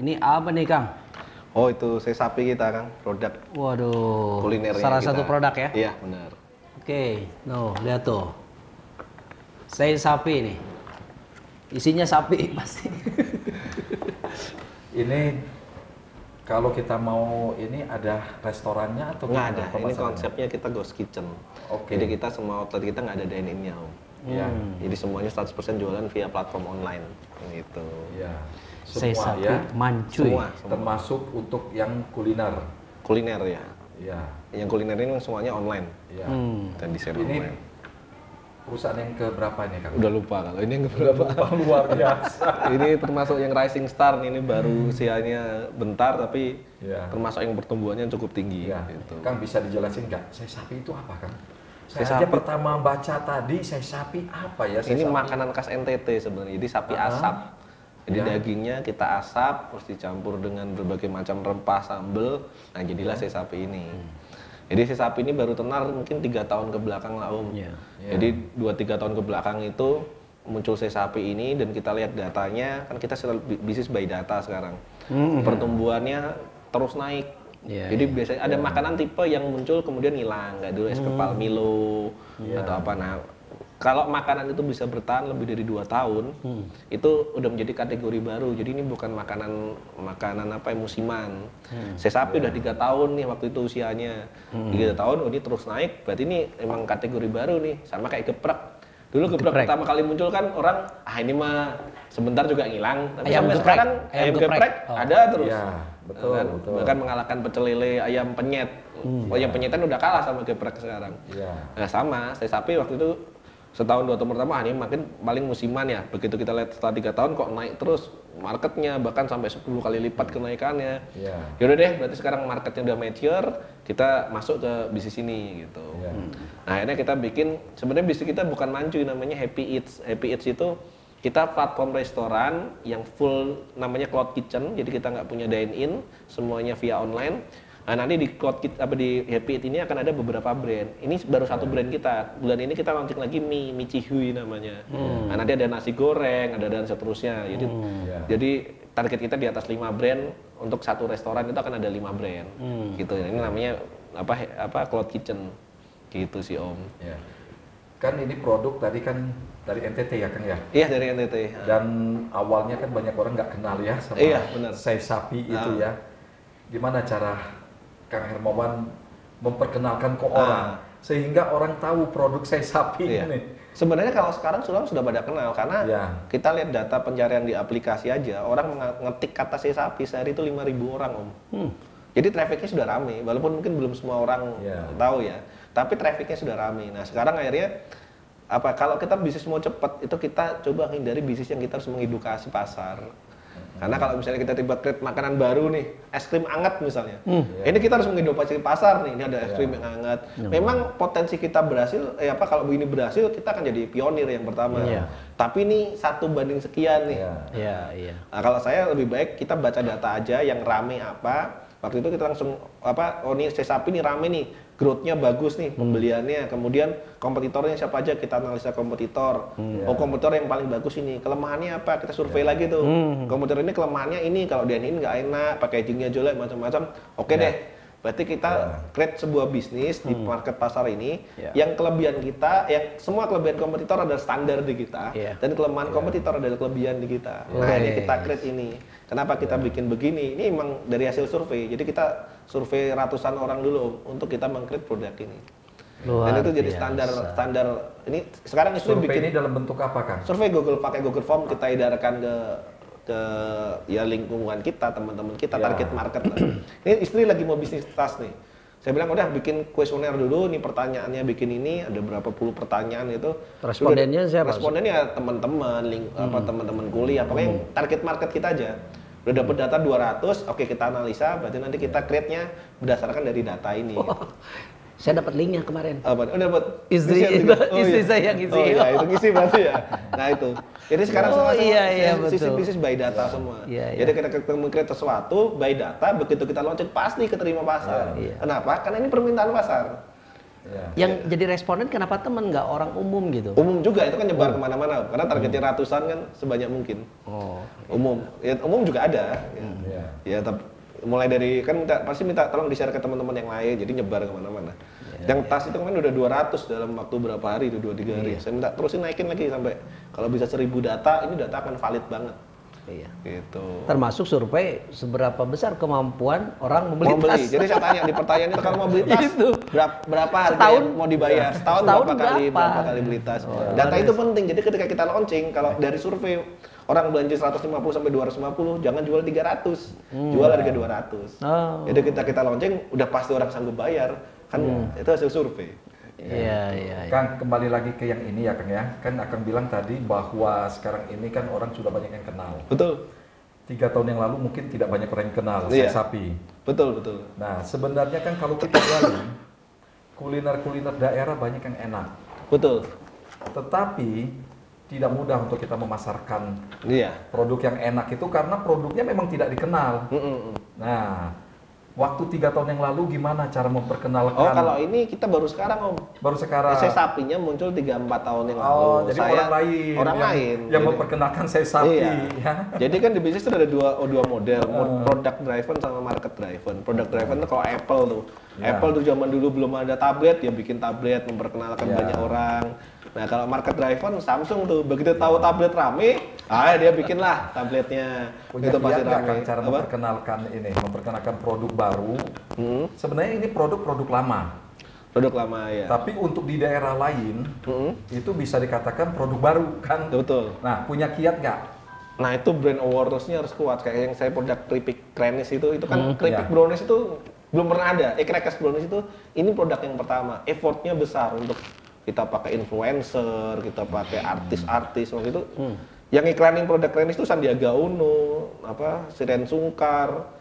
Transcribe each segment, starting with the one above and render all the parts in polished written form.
Ini apa nih Kang? Oh itu sapi kita Kang, produk Waduh, kulinernya salah kita. satu produk ya? Iya benar. Oke, lihat tuh. Sapi nih. Isinya sapi pasti. Ini kalau kita mau ini ada restorannya atau Nggak gimana ada, ini pemasarannya? konsepnya kita ghost kitchen. Oke. Jadi kita semua outlet kita nggak ada dine-in-nya Om. Iya. Jadi semuanya 100% jualan via platform online. Gitu. Iya. Sapi Ya. mancuy. Semua. Termasuk untuk yang kuliner. Kuliner ya. Iya. Yang kuliner ini semuanya online. Iya. Dan desain Ini online. perusahaan yang keberapa nih Kang? Udah lupa kalau ini yang berapa. Luar biasa. Ini termasuk yang rising star nih, ini baru usianya bentar tapi Iya. termasuk yang pertumbuhannya cukup tinggi. Iya. Gitu. Kang bisa dijelasin nggak? Sapi itu apa Kang? Saya Sapi. aja pertama baca tadi sapi apa ya? Ini sapi. makanan khas NTT sebenarnya, jadi sapi asap. Jadi Ya. dagingnya kita asap, terus dicampur dengan berbagai macam rempah, sambel. Nah jadilah sapi ini. Jadi sapi ini baru tenar mungkin 3 tahun ke belakang lah Om. Iya. Jadi 2-3 tahun ke belakang itu muncul sapi ini dan kita lihat datanya, kan kita bisnis by data sekarang. Pertumbuhannya terus naik. Iya, Jadi biasanya ada makanan tipe yang muncul kemudian hilang, nggak dulu es kepal Milo atau apa. Nah, kalau makanan itu bisa bertahan lebih dari 2 tahun, itu udah menjadi kategori baru. Jadi ini bukan makanan apa ya, musiman. Sapi udah 3 tahun nih waktu itu usianya. 3 tahun, ini terus naik. Berarti ini emang kategori baru nih, sama kayak geprek. Dulu geprek pertama kali muncul kan orang, ini mah sebentar juga ngilang. Tapi Ayam sampai geprek. sekarang Ayam ayam geprek. geprek Oh. ada terus. Iya, betul, Kan? betul. Bahkan mengalahkan pecel lele ayam penyet. Ayam penyetan udah kalah sama geprek sekarang. Iya. Nah sama, sapi waktu itu setahun 2 tahun pertama ini makin paling musiman ya. Begitu kita lihat setelah 3 tahun kok naik terus marketnya bahkan sampai 10 kali lipat kenaikannya. Iya. Yaudah deh, berarti sekarang marketnya udah mature, kita masuk ke bisnis ini gitu. Iya. Nah akhirnya kita bikin, sebenarnya bisnis kita bukan mancuy, namanya Happy Eats. Happy Eats itu kita platform restoran yang full namanya cloud kitchen, jadi kita nggak punya dine in, semuanya via online. Nah nanti di di Happy Eat ini akan ada beberapa brand. Ini baru satu brand kita. Bulan ini kita launching lagi mie Cihui namanya. Nah nanti ada nasi goreng, ada dan seterusnya. Jadi target kita di atas 5 brand, untuk satu restoran itu akan ada 5 brand. Gitu. Ini namanya apa cloud kitchen. Gitu sih Om. Ya. Kan ini produk tadi kan dari NTT ya Kang ya? Iya dari NTT. Dan awalnya kan banyak orang nggak kenal ya sama Iya, benar. sapi itu ya. Gimana cara Kang Hermawan memperkenalkan ke orang sehingga orang tahu produk sapi Iya. ini? Sebenarnya kalau sekarang sudah pada kenal karena Iya. kita lihat data pencarian di aplikasi aja, orang ngetik kata sapi sehari itu 5.000 orang Om. Jadi trafficnya sudah rame, walaupun mungkin belum semua orang tahu ya, tapi trafficnya sudah rame. Nah sekarang akhirnya kalau kita bisnis mau cepat itu kita coba hindari bisnis yang kita harus mengedukasi pasar. Karena kalau misalnya kita tiba create makanan baru nih, es krim hangat misalnya, ini kita harus mengedukasi pasar nih, ini ada es krim yang hangat. Memang potensi kita berhasil, kalau begini berhasil kita akan jadi pionir yang pertama. Tapi ini 1 banding sekian nih. Iya. Nah, kalau saya lebih baik kita baca data aja yang rame apa. Waktu itu kita langsung ini sapi nih rame nih, growth-nya bagus nih, pembeliannya. Kemudian kompetitornya siapa aja, kita analisa kompetitor. Oh kompetitor yang paling bagus ini, kelemahannya apa? Kita survei lagi tuh. Kompetitor ini kelemahannya ini, kalau dia ini nggak enak, packaging-nya jelek macam-macam. Oke deh. Berarti kita create sebuah bisnis di market pasar ini yang kelebihan kita, yang semua kelebihan kompetitor adalah standar di kita dan kelemahan kompetitor adalah kelebihan di kita. Nah, ini kita create ini. Kenapa kita bikin begini? Ini emang dari hasil survei. Jadi kita survei ratusan orang dulu untuk kita meng-create produk ini. Dan itu jadi standar ini sekarang itu Survei bikin ini dalam bentuk apa Kang? survei pakai Google Form, kita edarkan ke lingkungan kita, teman-teman kita, target market. Ini istri lagi mau bisnis tas nih. Saya bilang udah bikin kuesioner dulu, nih pertanyaannya bikin ini, ada berapa puluh pertanyaan itu. Respondennya siapa? Respondennya teman-teman, teman-teman kuliah, pokoknya yang target market kita aja. Udah dapat data 200, oke kita analisa, berarti nanti kita create-nya berdasarkan dari data ini. Saya dapat linknya kemarin. Apa? Udah buat Istri saya yang isi. Oh iya, itu ngisi berarti ya. Nah itu. Jadi sekarang sisi betul. bisnis by data semua. Iya. Jadi kita create sesuatu by data, begitu kita launching pasti keterima pasar. Kenapa? Karena ini permintaan pasar. Yang jadi responden kenapa temen, nggak orang umum gitu? Umum juga, itu kan nyebar kemana-mana, karena targetnya ratusan kan sebanyak mungkin. Oh. Umum, ya, umum juga ada. Ya, tapi mulai dari kan pasti minta tolong di-share ke teman-teman yang lain, jadi nyebar kemana-mana. Yang tas itu kan udah 200 dalam waktu berapa hari itu 2-3 hari. Saya minta terusin naikin lagi sampai kalau bisa 1000 data, ini data akan valid banget. Iya. Gitu. Termasuk survei seberapa besar kemampuan orang membeli Mau beli. tas. Jadi saya tanya di pertanyaan itu kalau mau beli tas Itu. berapa harga Setahun? yang mau dibayar? Setahun Berapa? berapa kali beli tas? Data itu penting. Jadi ketika kita launching, kalau dari survei orang belanja 150 sampai 250, jangan jual 300. Jual harga 200. Oh. Jadi kita launching udah pasti orang sanggup bayar. Kan itu hasil survei. Iya. Kang, kembali lagi ke yang ini ya Kang ya. Kan Akang bilang tadi bahwa sekarang ini kan orang sudah banyak yang kenal. Betul. 3 tahun yang lalu mungkin tidak banyak orang yang kenal Iya. sapi. Betul. Nah, sebenarnya kan kalau kita gali kuliner-kuliner daerah banyak yang enak. Betul. Tetapi tidak mudah untuk kita memasarkan Iya. produk yang enak itu karena produknya memang tidak dikenal. Nah, waktu 3 tahun yang lalu gimana cara memperkenalkan? Oh, kalau ini kita baru sekarang, Om. Baru sekarang. Saya sapinya muncul 3-4 tahun yang lalu. Oh, jadi Saya, orang lain. Orang yang, lain. yang Jadi- memperkenalkan saya sapi. Iya. Ya. Jadi kan di bisnis itu ada dua model, product driven sama market driven. Product driven itu kalau Apple tuh. Ya. Apple tuh zaman dulu belum ada tablet, dia bikin tablet memperkenalkan Ya. banyak orang. Nah, kalau market driven Samsung tuh begitu tahu tablet rame, dia bikinlah tabletnya. Punya Itu pasti kiat nggak rame. Kang cara Apa? memperkenalkan produk baru? Hmm, Sebenarnya ini produk-produk lama. produk lama ya. Tapi untuk di daerah lain Hmm, itu bisa dikatakan produk baru kan? betul. Nah, punya kiat nggak? Nah, itu brand awareness-nya harus kuat. Kayak yang saya produk keripik Krenis itu kan keripik ya. brownies itu belum pernah ada. Crackers brownies itu ini produk yang pertama. Effortnya besar untuk kita pakai influencer, kita pakai artis-artis waktu itu. Yang iklanin produk Krenis itu Sandiaga Uno, Siren Sungkar,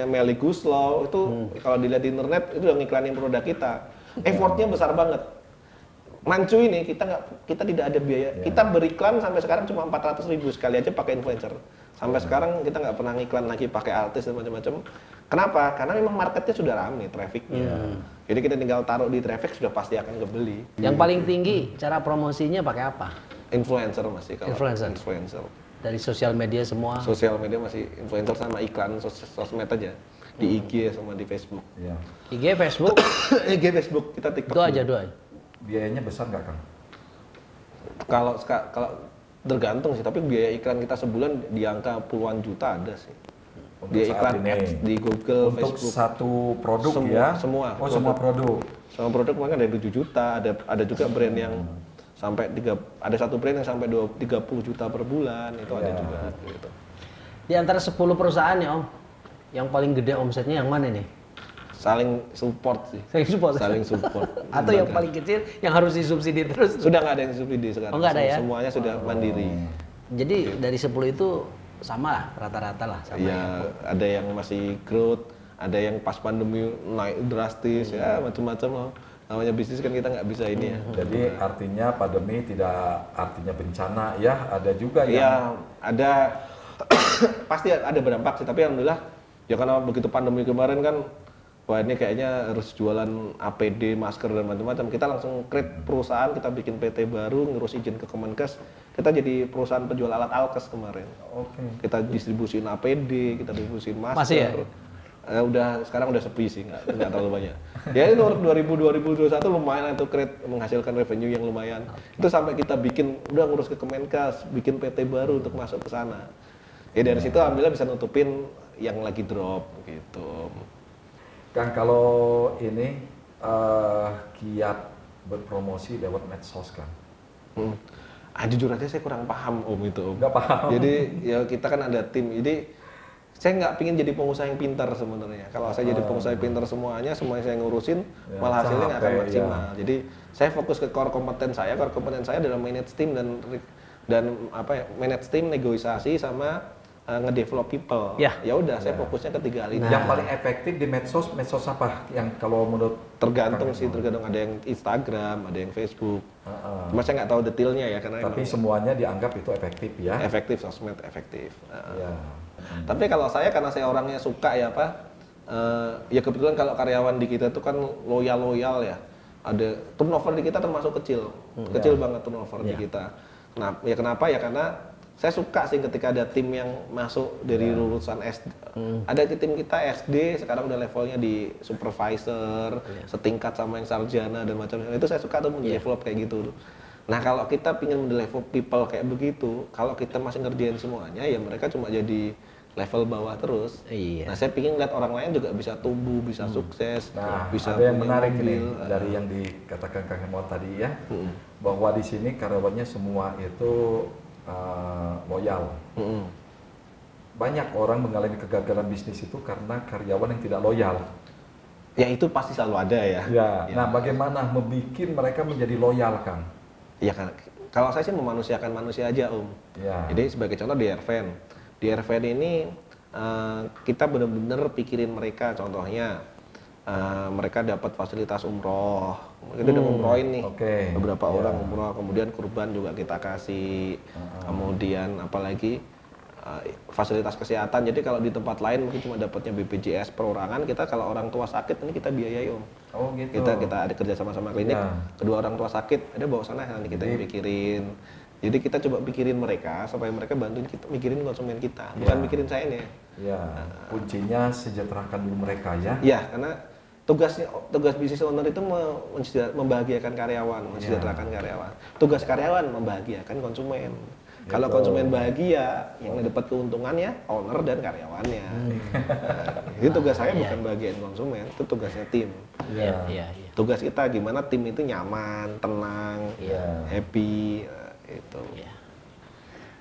Melly Guslow itu kalau dilihat di internet itu yang iklanin produk kita. Effortnya besar banget. Mancu ini kita tidak ada biaya. Kita beriklan sampai sekarang cuma 400.000 sekali aja pakai influencer. Sampai sekarang kita nggak pernah ngiklan lagi pakai artis dan macam-macam. Kenapa? Karena memang marketnya sudah rame, trafficnya. Jadi kita tinggal taruh di traffic sudah pasti akan kebeli. Yang paling tinggi cara promosinya pakai apa? Influencer masih kalau Influencer. Dari sosial media semua. Sosial media masih influencer sama iklan sosmed aja. Di IG sama di Facebook. Ya. IG, Facebook, IG, Facebook, kita TikTok. itu aja doang. Biayanya besar nggak Kang? Kalau tergantung sih, tapi biaya iklan kita sebulan di angka puluhan juta ada sih. Untuk Dia saat iklan ini. ads di Google, Untuk Facebook. satu produk Semua, ya? semua. Oh, semua produk. Sama produk mungkin ada 7 juta, ada juga brand yang sampai ada satu brand yang sampai 30 juta per bulan, itu ada Ya. juga gitu. Di antara 10 perusahaan ya Om, yang paling gede omsetnya yang mana nih? Saling support sih. Saling support. Saling support. Atau yang paling kecil yang harus disubsidi terus? Sudah nggak ada yang subsidi sekarang. Oh, nggak ada ya? Semuanya sudah mandiri. Jadi dari 10 itu sama lah, rata-rata lah sama. Iya, ada yang masih growth, ada yang pas pandemi naik drastis, ya macam-macam loh. Namanya bisnis kan kita nggak bisa ini ya. Jadi artinya pandemi tidak artinya bencana ya, ada juga Iya, yang ada pasti ada berdampak sih, tapi alhamdulillah ya karena begitu pandemi kemarin kan, wah ini kayaknya harus jualan APD, masker dan macam-macam. Kita langsung create perusahaan, kita bikin PT baru, ngurus izin ke Kemenkes. Kita jadi perusahaan penjual alat alkes kemarin. Oke. Kita distribusiin APD, kita distribusiin masker. Masih ya? Sekarang udah sepi sih, nggak terlalu banyak. Ya itu 2021 lumayan itu create menghasilkan revenue yang lumayan. Itu sampai kita udah ngurus ke Kemenkes, bikin PT baru untuk masuk ke sana. Ya dari situ alhamdulillah bisa nutupin yang lagi drop gitu. Kang, kalau ini kiat berpromosi lewat medsos kan? Jujur aja saya kurang paham itu Om. Nggak paham. Jadi ya kita kan ada tim, jadi saya nggak pingin jadi pengusaha yang pintar sebenarnya. Kalau saya jadi pengusaha yang pintar semuanya saya ngurusin, Ya, malah hasilnya nggak akan capek, maksimal. Jadi saya fokus ke core kompeten saya adalah manage team dan manage team, negosiasi sama ngedevelop people. Ya. Ya udah, saya fokusnya ke 3 hal ini. Yang paling efektif di medsos apa? Yang kalau menurut Tergantung Kang sih, Hermawan? tergantung ada yang Instagram, ada yang Facebook. Heeh. Cuma saya nggak tahu detailnya ya karena Tapi emang semuanya dianggap itu efektif ya? efektif, sosmed efektif. Ya. Tapi kalau saya karena saya orangnya suka ya ya kebetulan kalau karyawan di kita tuh kan loyal ya. Ada turnover di kita termasuk kecil banget turnover di kita. Kenapa ya karena saya suka sih ketika ada tim yang masuk dari lulusan SD. Ada tim kita SD sekarang udah levelnya di supervisor, setingkat sama yang sarjana dan macam-macam. Itu saya suka tuh mendevelop kayak gitu. Nah kalau kita ingin mendevelop people kayak begitu, kalau kita masih ngerjain semuanya ya mereka cuma jadi level bawah terus. Nah saya pingin lihat orang lain juga bisa tumbuh, bisa sukses, bisa ada yang punya menarik mobil. ini dari yang dikatakan Kang Hermawan tadi ya, bahwa di sini karyawannya semua itu loyal. Banyak orang mengalami kegagalan bisnis itu karena karyawan yang tidak loyal. Ya itu pasti selalu ada ya. Nah bagaimana membuat mereka menjadi loyal, Kang? Ya kan, kalau saya sih memanusiakan manusia aja Jadi sebagai contoh di Airvan. Di Airvan ini kita benar-benar pikirin mereka, contohnya mereka dapat fasilitas umroh, kita udah ngumrohin nih beberapa orang umroh, kemudian kurban juga kita kasih, kemudian apalagi fasilitas kesehatan. Jadi kalau di tempat lain mungkin cuma dapatnya BPJS perorangan, kita kalau orang tua sakit ini kita biayai gitu. Kita ada kerja sama klinik, kedua orang tua sakit ada bawa sana nanti kita yang pikirin. Jadi kita coba pikirin mereka supaya mereka bantuin kita mikirin konsumen kita, bukan mikirin saya nih. Kuncinya sejahterakan dulu mereka ya. Ya, karena tugas bisnis owner itu membahagiakan karyawan, mensejahterakan karyawan. Tugas karyawan membahagiakan konsumen. Kalau konsumen bahagia, yang dapat keuntungannya owner dan karyawannya. Itu tugas saya bukan bagian konsumen, itu tugasnya tim. Tugas kita gimana tim itu nyaman, tenang, happy. Itu.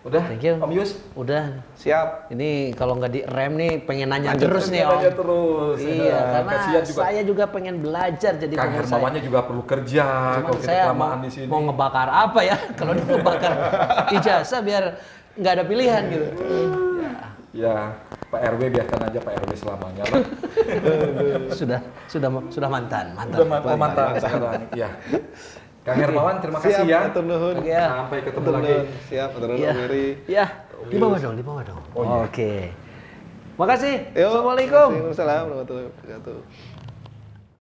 Udah, Thank you. Om Yus? Udah. Siap. Ini kalau nggak direm nih pengen nanya Lanjut terus nih Om. Nanya terus. Iya, karena kasihan juga. saya juga pengen belajar jadi Kang pengusaha. Hermawannya juga perlu kerja. Cuman Kalau kita saya kelamaan di sini. mau ngebakar apa ya? Kalau ngebakar ijazah biar nggak ada pilihan gitu. Ya, Pak RW biarkan aja Pak RW selamanya lah. Sudah mantan. Udah mantan sekarang. Ya. Kang Hermawan, terima kasih ya. Sampai ketemu lagi. Siap, Ya, di bawah dong. Oh, iya. Oke. Makasih. Yo, Assalamualaikum. Waalaikumsalam warahmatullahi wabarakatuh.